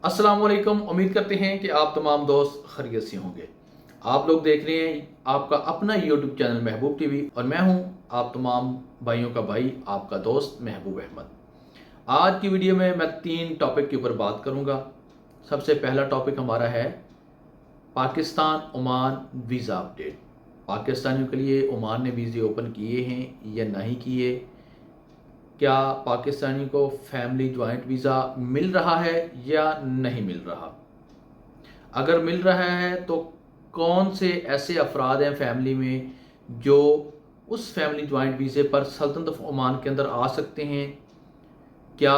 अस्सलाम वालेकुम। उम्मीद करते हैं कि आप तमाम दोस्त खैरियत से होंगे। आप लोग देख रहे हैं आपका अपना यूट्यूब चैनल महबूब टीवी और मैं हूं आप तमाम भाइयों का भाई आपका दोस्त महबूब अहमद। आज की वीडियो में मैं 3 टॉपिक के ऊपर बात करूंगा। सबसे पहला टॉपिक हमारा है पाकिस्तान ओमान वीज़ा अपडेट। पाकिस्तानियों के लिए ओमान ने वीज़े ओपन किए हैं या नहीं किए, क्या पाकिस्तानी को फैमिली ज्वाइंट वीज़ा मिल रहा है या नहीं मिल रहा, अगर मिल रहा है तो कौन से ऐसे अफराद हैं फैमिली में जो उस फैमिली ज्वाइंट वीज़े पर सल्तनत ऑफ ओमान के अंदर आ सकते हैं। क्या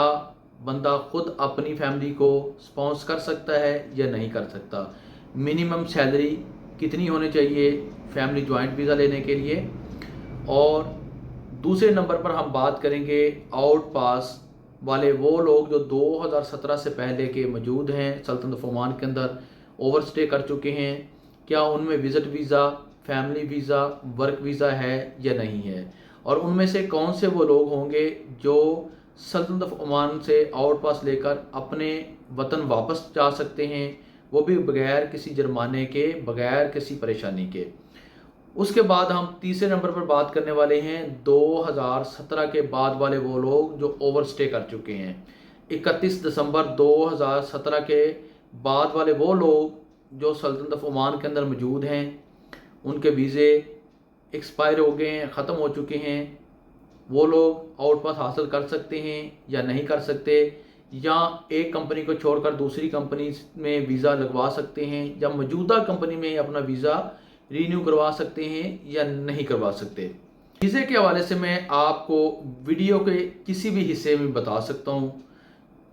बंदा खुद अपनी फैमिली को स्पॉन्स कर सकता है या नहीं कर सकता, मिनिमम सैलरी कितनी होनी चाहिए फैमिली ज्वाइंट वीज़ा लेने के लिए। और दूसरे नंबर पर हम बात करेंगे आउट पास वाले वो लोग जो 2017 से पहले के मौजूद हैं सल्तनत ऑफ ओमान के अंदर, ओवर स्टे कर चुके हैं, क्या उनमें visit visa, family visa, work visa है या नहीं है, और उनमें से कौन से वो लोग होंगे जो सल्तनत ऑफ ओमान से आउट पास लेकर अपने वतन वापस जा सकते हैं, वो भी बगैर किसी जुर्माने के, बगैर किसी परेशानी के। उसके बाद हम तीसरे नंबर पर बात करने वाले हैं 2017 के बाद वाले वो लोग जो ओवर स्टे कर चुके हैं। 31 दिसंबर 2017 के बाद वाले वो लोग जो सल्तनत ऑफ ओमान के अंदर मौजूद हैं, उनके वीज़े एक्सपायर हो गए हैं, ख़त्म हो चुके हैं, वो लोग आउट पास हासिल कर सकते हैं या नहीं कर सकते, या एक कंपनी को छोड़कर दूसरी कंपनी में वीज़ा लगवा सकते हैं, या मौजूदा कंपनी में अपना वीज़ा रीन्यू करवा सकते हैं या नहीं करवा सकते। वीज़े के हवाले से मैं आपको वीडियो के किसी भी हिस्से में बता सकता हूं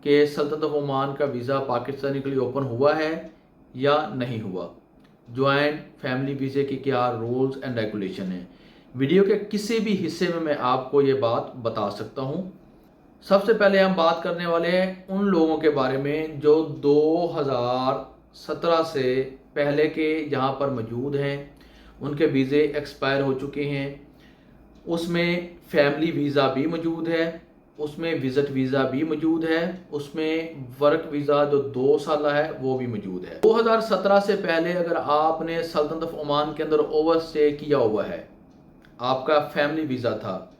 कि सल्तनत ऑफ ओमान का वीज़ा पाकिस्तानी के लिए ओपन हुआ है या नहीं हुआ, ज्वाइंट फैमिली वीज़े के क्या रूल्स एंड रेगुलेशन हैं। वीडियो के किसी भी हिस्से में मैं आपको ये बात बता सकता हूं। सबसे पहले हम बात करने वाले हैं उन लोगों के बारे में जो 2017 से पहले के यहाँ पर मौजूद हैं, उनके वीज़े एक्सपायर हो चुके हैं। उसमें फैमिली वीज़ा भी मौजूद है, उसमें विज़िट वीज़ा भी मौजूद है, उसमें वर्क वीज़ा जो 2 साल है वो भी मौजूद है। 2017 से पहले अगर आपने सल्तनत ऑफ ओमान के अंदर ओवर स्टे किया हुआ है, आपका फैमिली वीज़ा था,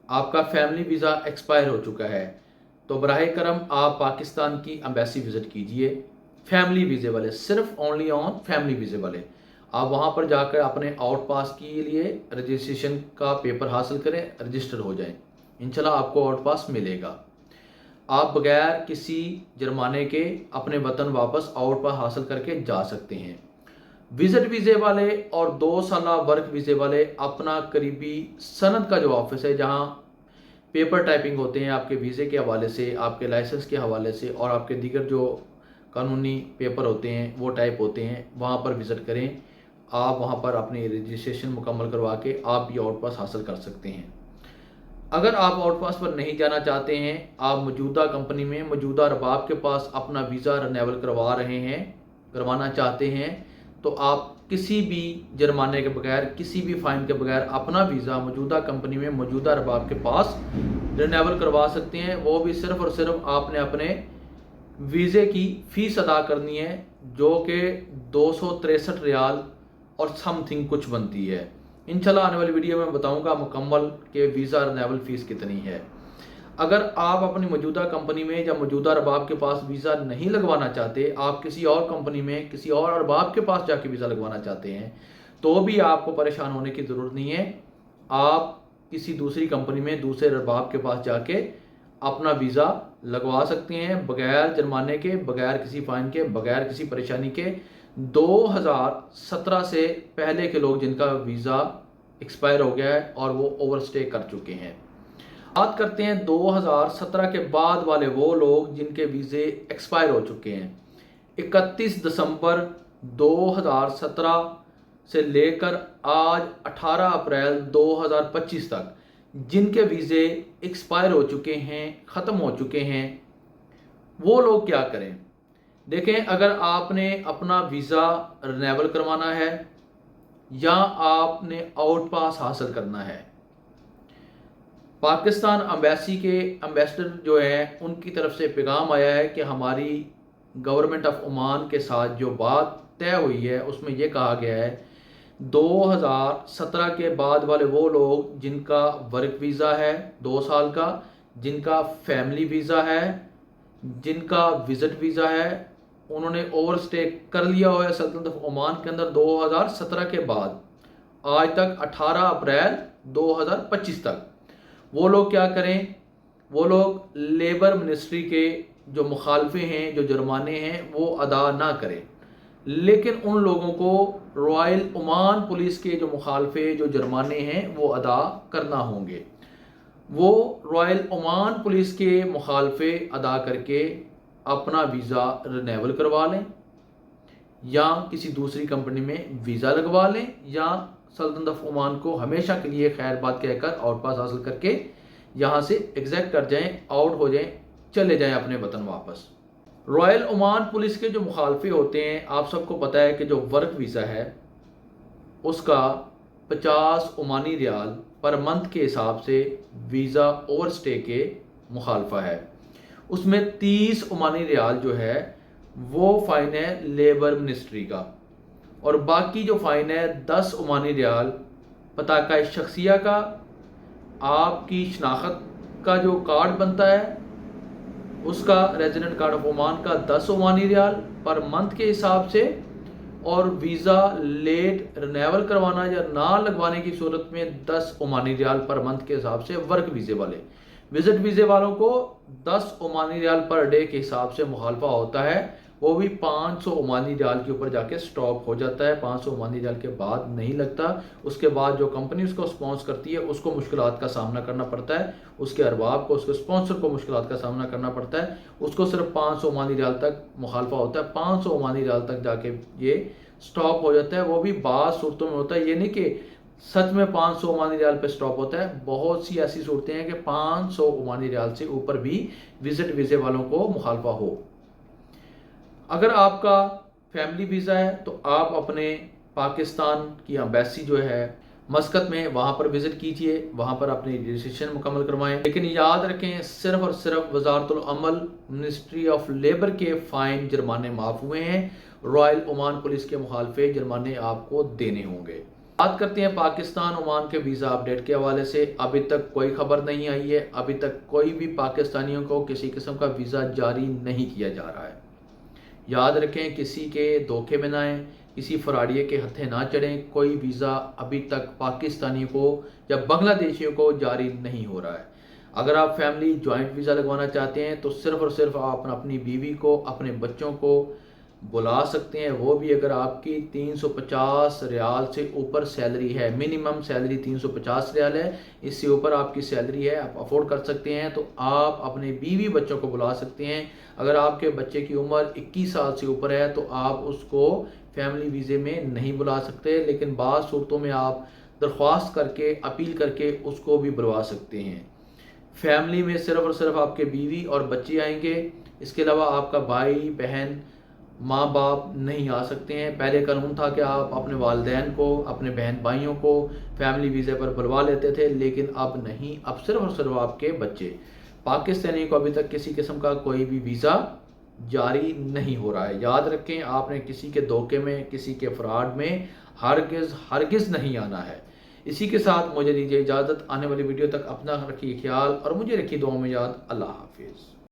आपका फैमिली वीज़ा एक्सपायर हो चुका है, तो बराह करम आप पाकिस्तान की एम्बेसी विज़िट कीजिए। फैमिली वीज़े वाले, सिर्फ ओनली ऑन फैमिली वीज़े वाले, आप वहाँ पर जाकर अपने आउट पास के लिए रजिस्ट्रेशन का पेपर हासिल करें, रजिस्टर हो जाएं, इंशाल्लाह आपको आउट पास मिलेगा। आप बगैर किसी जुर्माने के अपने वतन वापस आउट पास हासिल करके जा सकते हैं। विज़िट वीज़े वाले और 2 साल वर्क वीज़े वाले अपना करीबी सनद का जो ऑफिस है, जहाँ पेपर टाइपिंग होते हैं आपके वीज़े के हवाले से, आपके लाइसेंस के हवाले से, और आपके दीगर जो कानूनी पेपर होते हैं वो टाइप होते हैं, वहाँ पर विज़िट करें। आप वहाँ पर अपनी रजिस्ट्रेशन मुकम्मल करवा के आप ये आउट पास हासिल कर सकते हैं। अगर आप आउट पास पर नहीं जाना चाहते हैं, आप मौजूदा कंपनी में मौजूदा रबाब के पास अपना वीज़ा रिन्यूअल करवाना चाहते हैं, तो आप किसी भी जुर्माने के बगैर, किसी भी फ़ाइन के बगैर अपना वीज़ा मौजूदा कंपनी में मौजूदा रबाब के पास रिन्यूअल करवा सकते हैं। वो भी सिर्फ़ और सिर्फ आपने अपने वीज़े की फ़ीस अदा करनी है, जो कि 263 रियाल और समथिंग कुछ बनती है। इंशाल्लाह आने वाली वीडियो में बताऊंगा मुकम्मल के वीज़ा रिन्यूअल फ़ीस कितनी है। अगर आप अपनी मौजूदा कंपनी में या मौजूदा अरबाब के पास वीज़ा नहीं लगवाना चाहते, आप किसी और कंपनी में किसी और अरबाब के पास जाके वीज़ा लगवाना चाहते हैं, तो भी आपको परेशान होने की ज़रूरत नहीं है। आप किसी दूसरी कंपनी में दूसरे अरबाब के पास जाके अपना वीज़ा लगवा सकते हैं बगैर जुर्माने के, बगैर किसी फ़ाइन के, बगैर किसी परेशानी के। 2017 से पहले के लोग जिनका वीज़ा एक्सपायर हो गया है और वो ओवर स्टे कर चुके हैं। बात करते हैं 2017 के बाद वाले वो लोग जिनके वीज़े एक्सपायर हो चुके हैं। 31 दिसंबर 2017 से लेकर आज 18 अप्रैल 2025 तक जिनके वीज़े एक्सपायर हो चुके हैं, ख़त्म हो चुके हैं, वो लोग क्या करें। देखें, अगर आपने अपना वीज़ा रिन्यूअल करवाना है या आपने आउट पास हासिल करना है, पाकिस्तान एम्बेसी के एम्बेसडर जो हैं उनकी तरफ से पैगाम आया है कि हमारी گورنمنٹ آف عمان کے ساتھ جو بات طے ہوئی ہے اس میں یہ کہا گیا ہے 2017 کے بعد والے وہ لوگ جن کا ورک ویزا ہے 2 سال کا، جن کا فیملی ویزا ہے، جن کا وزٹ ویزا ہے، انہوں نے اوور سٹے کر لیا ہوا ہے سلطنت آف عمان کے اندر 2017 کے بعد آج تک 18 اپریل 2025 تک، وہ لوگ کیا کریں؟ وہ لوگ لیبر منسٹری کے جو مخالفے ہیں، جو جرمانے ہیں، وہ ادا نہ کریں، لیکن ان لوگوں کو رائل عمان پولیس کے جو مخالفے، جو جرمانے ہیں، وہ ادا کرنا ہوں گے۔ وہ رائل عمان پولیس کے مخالفے ادا کر کے اپنا ویزا رینیول کروا لیں، یا کسی دوسری کمپنی میں ویزا لگوا لیں، یا سلطنت آف عمان کو ہمیشہ کے لیے خیر بات کہہ کر آؤٹ پاس حاصل کر کے یہاں سے ایگزیکٹ کر جائیں، آؤٹ ہو جائیں، چلے جائیں اپنے وطن واپس۔ رائل عمان پولیس کے جو مخالفے ہوتے ہیں، آپ سب کو پتہ ہے کہ جو ورک ویزا ہے اس کا 50 عمانی ریال پر منتھ کے حساب سے ویزا اوور سٹے کے مخالفہ ہے۔ اس میں 30 عمانی ریال جو ہے وہ فائن ہے لیبر منسٹری کا، اور باقی جو فائن ہے 10 عمانی ریال پتاکہ شخصیہ کا، آپ کی شناخت کا جو کارڈ بنتا ہے اس کا، ریزیڈنٹ کارڈ آف عمان کا 10 عمانی ریال پر منتھ کے حساب سے، اور ویزا لیٹ رینیول کروانا یا نہ لگوانے کی صورت میں 10 عمانی ریال پر منتھ کے حساب سے ورک ویزے والے۔ وزٹ ویزے والوں کو 10 عمانی ریال پر ڈے کے حساب سے مخالفہ ہوتا ہے، وہ بھی 500 عمانی ریال کے اوپر جا کے سٹاپ ہو جاتا ہے، 500 عمانی ریال کے بعد نہیں لگتا۔ اس کے بعد جو کمپنی اس کو سپانس کرتی ہے اس کو مشکلات کا سامنا کرنا پڑتا ہے، اس کے ارباب کو، اس کے سپانسر کو مشکلات کا سامنا کرنا پڑتا ہے، اس کو صرف 500 عمانی ریال تک مخالفہ ہوتا ہے، 500 عمانی ریال تک جا کے یہ سٹاپ ہو جاتا ہے۔ وہ بھی بعض صورتوں میں ہوتا ہے، یہ نہیں کہ سچ میں 500 عمانی ریال پہ سٹاپ ہوتا ہے، بہت سی ایسی صورتیں ہیں کہ 500 عمانی ریال سے اوپر بھی وزٹ ویزے والوں کو مخالفہ ہو۔ اگر آپ کا فیملی ویزا ہے تو آپ اپنے پاکستان کی ایمبیسی جو ہے مسقط میں، وہاں پر وزٹ کیجئے، وہاں پر اپنی رجسٹریشن مکمل کروائیں، لیکن یاد رکھیں صرف اور صرف وزارت العمل، منسٹری آف لیبر کے فائن جرمانے معاف ہوئے ہیں، رائل عمان پولیس کے مخالفے جرمانے آپ کو دینے ہوں گے۔ بات کرتے ہیں پاکستان عمان کے ویزا اپڈیٹ کے حوالے سے۔ ابھی تک کوئی خبر نہیں آئی ہے، ابھی تک کوئی بھی پاکستانیوں کو کسی قسم کا ویزا جاری نہیں کیا جا رہا ہے۔ یاد رکھیں کسی کے دھوکے میں نہ آئیں، کسی فراڈیے کے ہتھے نہ چڑھیں، کوئی ویزا ابھی تک پاکستانیوں کو یا بنگلہ دیشیوں کو جاری نہیں ہو رہا ہے۔ اگر آپ فیملی جوائنٹ ویزا لگوانا چاہتے ہیں تو صرف اور صرف آپ اپنی بیوی کو، اپنے بچوں کو بلا سکتے ہیں، وہ بھی اگر آپ کی 350 ریال سے اوپر سیلری ہے، منیمم سیلری 350 ریال ہے، اس سے اوپر آپ کی سیلری ہے، آپ افورڈ کر سکتے ہیں تو آپ اپنے بیوی بچوں کو بلا سکتے ہیں۔ اگر آپ کے بچے کی عمر 21 سال سے اوپر ہے تو آپ اس کو فیملی ویزے میں نہیں بلا سکتے، لیکن بعض صورتوں میں آپ درخواست کر کے، اپیل کر کے اس کو بھی بلوا سکتے ہیں۔ فیملی میں صرف اور صرف آپ کے بیوی اور بچے آئیں گے، اس کے علاوہ آپ کا بھائی، بہن، ماں باپ نہیں آ سکتے ہیں۔ پہلے قانون تھا کہ آپ اپنے والدین کو، اپنے بہن بھائیوں کو فیملی ویزے پر بلوا لیتے تھے، لیکن اب نہیں، اب صرف اور صرف آپ کے بچے۔ پاکستانی کو ابھی تک کسی قسم کا کوئی بھی ویزا جاری نہیں ہو رہا ہے۔ یاد رکھیں آپ نے کسی کے دھوکے میں، کسی کے فراڈ میں ہرگز نہیں آنا ہے۔ اسی کے ساتھ مجھے دیجیے اجازت، آنے والی ویڈیو تک اپنا رکھیے خیال اور مجھے رکھیے دعاؤں میں یاد۔ اللہ حافظ۔